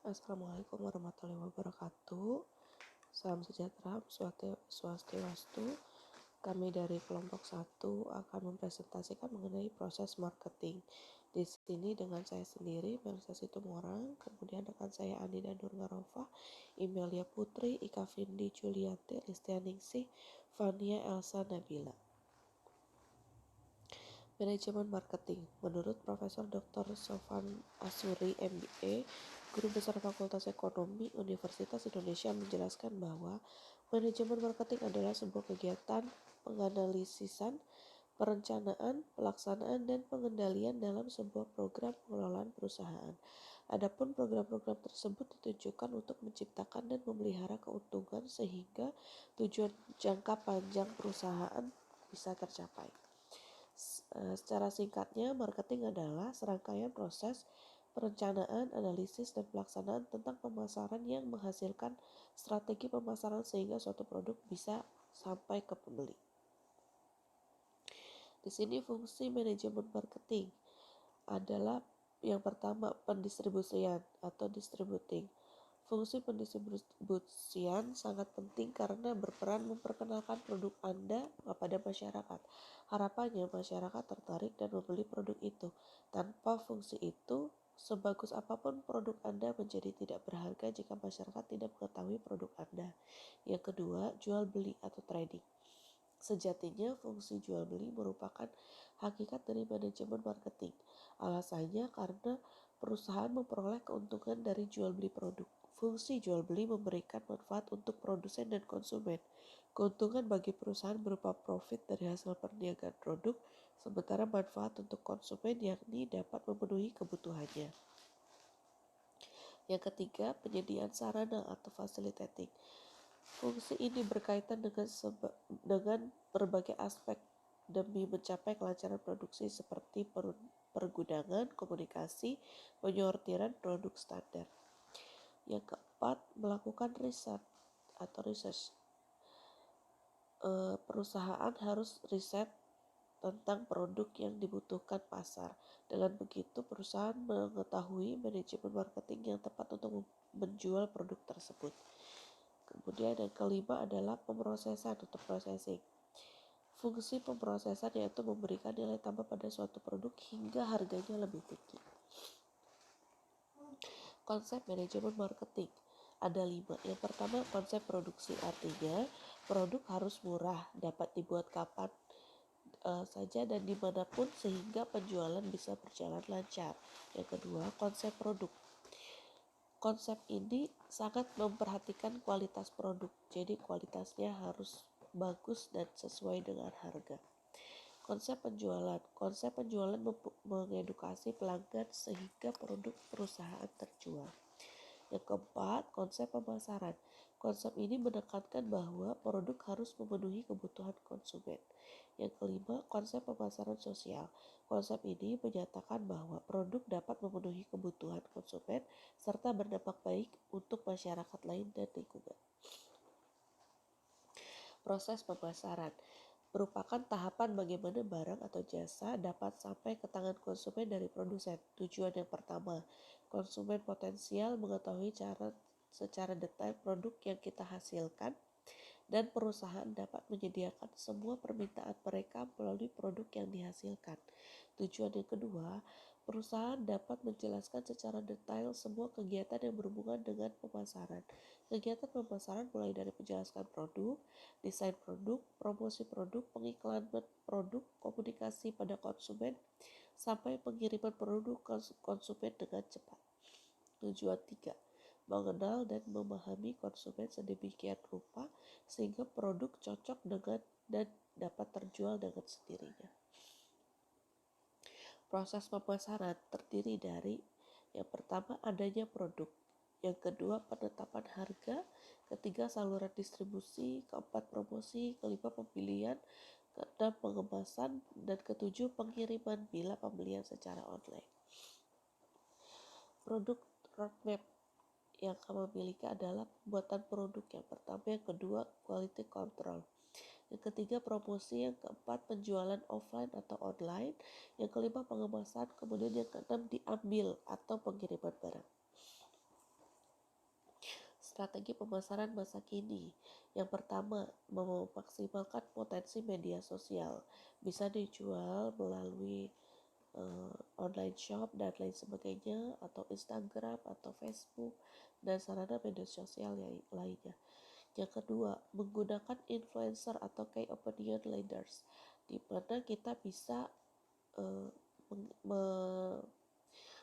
Assalamualaikum warahmatullahi wabarakatuh. Salam sejahtera, swastiastu. Kami dari kelompok 1 akan mempresentasikan mengenai proses marketing. Di sini dengan saya sendiri, Melisa Situmorang, kemudian rekan saya Andina Nurgarofa, Imelia Putri, Ika Vindi, Julianti, Listianingsih, Fania Elsa Nabila. Manajemen marketing. Menurut Profesor Dr. Sofan Asuri, MBA, Guru Besar Fakultas Ekonomi Universitas Indonesia menjelaskan bahwa manajemen marketing adalah sebuah kegiatan penganalisisan, perencanaan, pelaksanaan, dan pengendalian dalam sebuah program pengelolaan perusahaan. Adapun program-program tersebut ditujukan untuk menciptakan dan memelihara keuntungan sehingga tujuan jangka panjang perusahaan bisa tercapai. Secara singkatnya, marketing adalah serangkaian proses perencanaan, analisis, dan pelaksanaan tentang pemasaran yang menghasilkan strategi pemasaran sehingga suatu produk bisa sampai ke pembeli. Di sini fungsi manajemen marketing adalah yang pertama pendistribusian atau distributing. Fungsi pendistribusian sangat penting karena berperan memperkenalkan produk Anda kepada masyarakat. Harapannya masyarakat tertarik dan membeli produk itu. Tanpa fungsi itu, sebagus apapun produk Anda menjadi tidak berharga jika masyarakat tidak mengetahui produk Anda. Yang kedua, jual beli atau trading. Sejatinya fungsi jual beli merupakan hakikat dari manajemen marketing. Alasannya karena perusahaan memperoleh keuntungan dari jual beli produk. Fungsi jual beli memberikan manfaat untuk produsen dan konsumen. Keuntungan bagi perusahaan berupa profit dari hasil perniagaan produk, sementara manfaat untuk konsumen yakni dapat memenuhi kebutuhannya. Yang ketiga, penyediaan sarana atau facilitating. Fungsi ini berkaitan dengan berbagai aspek demi mencapai kelancaran produksi seperti pergudangan, komunikasi, penyortiran produk standar. Yang keempat, melakukan riset atau research. Perusahaan harus riset tentang produk yang dibutuhkan pasar. Dengan begitu, perusahaan mengetahui manajemen marketing yang tepat untuk menjual produk tersebut. Kemudian yang kelima adalah pemrosesan atau processing. Fungsi pemrosesan yaitu memberikan nilai tambah pada suatu produk hingga harganya lebih tinggi. Konsep manajemen marketing ada 5. Yang pertama, konsep produksi, artinya produk harus murah, dapat dibuat kapan saja dan dimanapun sehingga penjualan bisa berjalan lancar. Yang kedua, konsep produk. Konsep ini sangat memperhatikan kualitas produk, jadi kualitasnya harus bagus dan sesuai dengan harga. Konsep penjualan. Konsep penjualan mengedukasi pelanggan sehingga produk perusahaan terjual. Yang keempat, konsep pemasaran. Konsep ini menekankan bahwa produk harus memenuhi kebutuhan konsumen. Yang kelima, konsep pemasaran sosial. Konsep ini menyatakan bahwa produk dapat memenuhi kebutuhan konsumen serta berdampak baik untuk masyarakat lain dan lingkungan. Proses pemasaran merupakan tahapan bagaimana barang atau jasa dapat sampai ke tangan konsumen dari produsen. Tujuan yang pertama, konsumen potensial mengetahui secara detail produk yang kita hasilkan dan perusahaan dapat menyediakan semua permintaan mereka melalui produk yang dihasilkan. Tujuan yang kedua, perusahaan dapat menjelaskan secara detail semua kegiatan yang berhubungan dengan pemasaran. Kegiatan pemasaran mulai dari menjelaskan produk, desain produk, promosi produk, pengiklanan produk, komunikasi pada konsumen, sampai pengiriman produk ke konsumen dengan cepat. Tujuan 3, mengenal dan memahami konsumen sedemikian rupa sehingga produk cocok dengan dan dapat terjual dengan sendirinya. Proses pemasaran terdiri dari yang pertama adanya produk, yang kedua penetapan harga, ketiga saluran distribusi, keempat promosi, kelima pembelian, keenam pengemasan, dan ketujuh pengiriman bila pembelian secara online. Produk roadmap yang kamu miliki adalah pembuatan produk yang pertama, yang kedua quality control, yang ketiga promosi, yang keempat penjualan offline atau online, yang kelima pengemasan, kemudian yang keenam diambil atau pengiriman barang. Strategi pemasaran masa kini. Yang pertama, memaksimalkan potensi media sosial. Bisa dijual melalui online shop dan lain sebagainya, atau Instagram atau Facebook dan sarana media sosial yang lainnya. Yang kedua, menggunakan influencer atau key opinion leaders, di mana kita bisa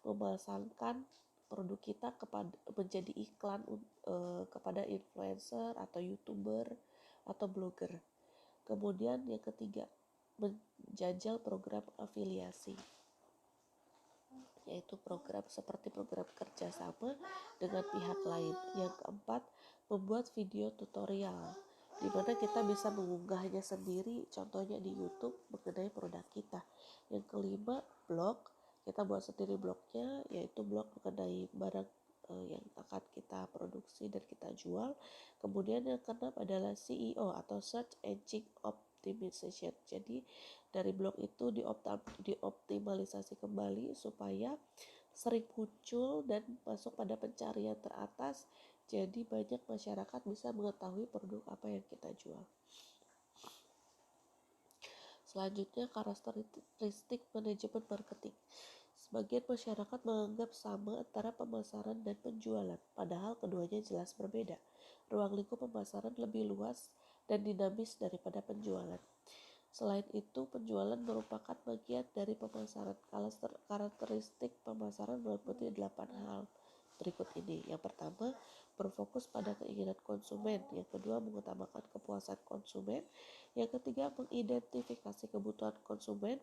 memasangkan produk kita kepada menjadi iklan kepada influencer atau youtuber atau blogger. Kemudian yang ketiga, menjajal program afiliasi, yaitu program seperti program kerjasama dengan pihak lain. Yang keempat, membuat video tutorial, di mana kita bisa mengunggahnya sendiri, contohnya di YouTube mengenai produk kita. Yang kelima, blog. Kita buat sendiri blognya, yaitu blog mengenai barang yang akan kita produksi dan kita jual. Kemudian yang keenam adalah SEO atau Search Engine Optimization. Jadi dari blog itu dioptimalisasi kembali supaya sering muncul dan masuk pada pencarian teratas. Jadi banyak masyarakat bisa mengetahui produk apa yang kita jual. Selanjutnya, karakteristik manajemen marketing. Sebagian masyarakat menganggap sama antara pemasaran dan penjualan, padahal keduanya jelas berbeda. Ruang lingkup pemasaran lebih luas dan dinamis daripada penjualan. Selain itu, penjualan merupakan bagian dari pemasaran. Karakteristik pemasaran meliputi 8 hal berikut ini. Yang pertama, berfokus pada keinginan konsumen. Yang kedua, mengutamakan kepuasan konsumen. Yang ketiga, mengidentifikasi kebutuhan konsumen,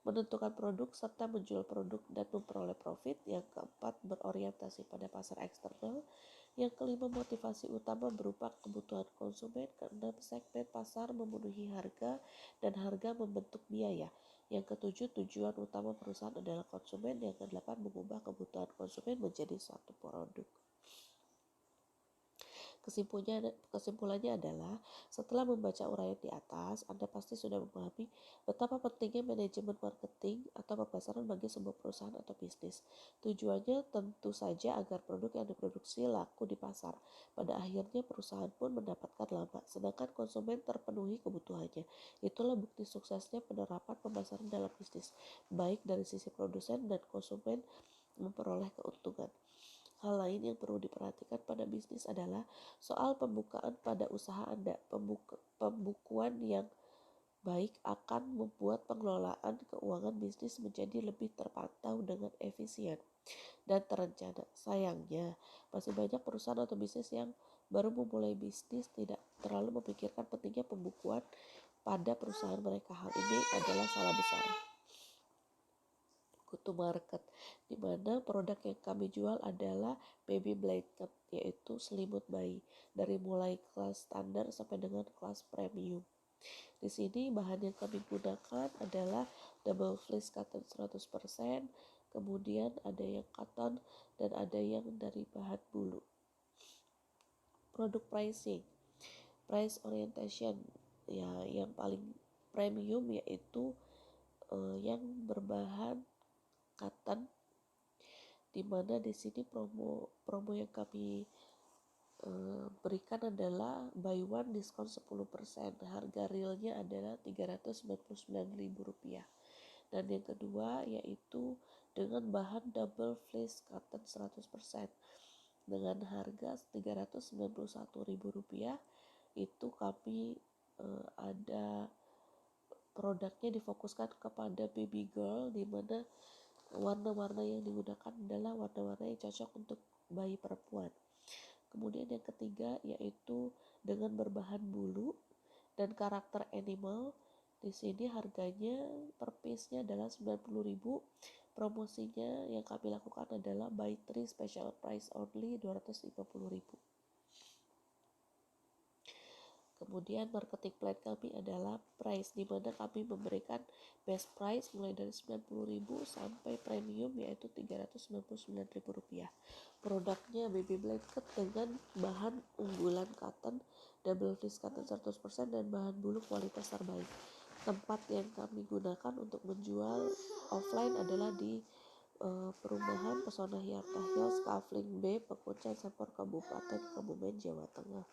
menentukan produk serta menjual produk dan memperoleh profit. Yang keempat, berorientasi pada pasar eksternal. Yang kelima, motivasi utama berupa kebutuhan konsumen. Keenam, segmen pasar memenuhi harga dan harga membentuk biaya. Yang ketujuh, tujuan utama perusahaan adalah konsumen. Yang kedelapan, mengubah kebutuhan konsumen menjadi suatu produk. Kesimpulannya adalah, setelah membaca uraian di atas, Anda pasti sudah memahami betapa pentingnya manajemen marketing atau pemasaran bagi sebuah perusahaan atau bisnis. Tujuannya tentu saja agar produk yang diproduksi laku di pasar. Pada akhirnya perusahaan pun mendapatkan laba, sedangkan konsumen terpenuhi kebutuhannya. Itulah bukti suksesnya penerapan pemasaran dalam bisnis, baik dari sisi produsen dan konsumen memperoleh keuntungan. Hal lain yang perlu diperhatikan pada bisnis adalah soal pembukaan pada usaha Anda. Pembukuan yang baik akan membuat pengelolaan keuangan bisnis menjadi lebih terpantau dengan efisien dan terencana. Sayangnya, masih banyak perusahaan atau bisnis yang baru memulai bisnis tidak terlalu memikirkan pentingnya pembukuan pada perusahaan mereka. Hal ini adalah salah besar. Go to market, di mana produk yang kami jual adalah baby blanket, yaitu selimut bayi, dari mulai kelas standar sampai dengan kelas premium. Di sini bahan yang kami gunakan adalah double fleece cotton 100%, kemudian ada yang cotton dan ada yang dari bahan bulu. Produk pricing, price orientation, ya yang paling premium yaitu yang berbahan cotton, di mana di sini promo yang kami berikan adalah buy one diskon 10%. Harga realnya adalah Rp399.000. Dan yang kedua yaitu dengan bahan double fleece cotton 100% dengan harga Rp391.000. Itu kami ada produknya difokuskan kepada baby girl, di mana warna-warna yang digunakan adalah warna-warna yang cocok untuk bayi perempuan. Kemudian yang ketiga yaitu dengan berbahan bulu dan karakter animal. Di sini harganya per piece-nya adalah 90.000. Promosinya yang kami lakukan adalah buy 3 special price only 250.000. Kemudian marketing plan kami adalah price, di mana kami memberikan best price mulai dari 90.000 sampai premium yaitu Rp399.000. Produknya baby blanket dengan bahan unggulan cotton, double fleece cotton 100% dan bahan bulu kualitas terbaik. Tempat yang kami gunakan untuk menjual offline adalah di Perumahan Pesona Hyarta Hills, Kavling B, Pekuncen Sempor Kabupaten Kebumen, Jawa Tengah.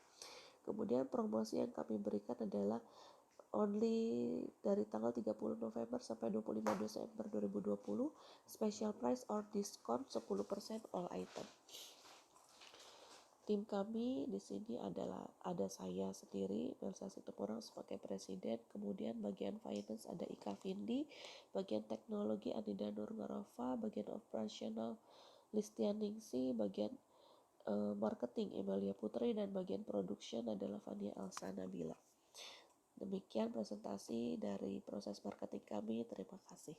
Kemudian promosi yang kami berikan adalah only dari tanggal 30 November sampai 25 Desember 2020, special price or discount 10% all item. Tim kami di sini adalah ada saya sendiri, Melsa Situmorang sebagai presiden, kemudian bagian finance ada Ika Vindi, bagian teknologi Anida Nurmarova, bagian operasional Listian Ningsi, bagian marketing Emilia Putri, dan bagian production adalah Fania Elsa Nabila. Demikian presentasi dari proses marketing kami. Terima kasih.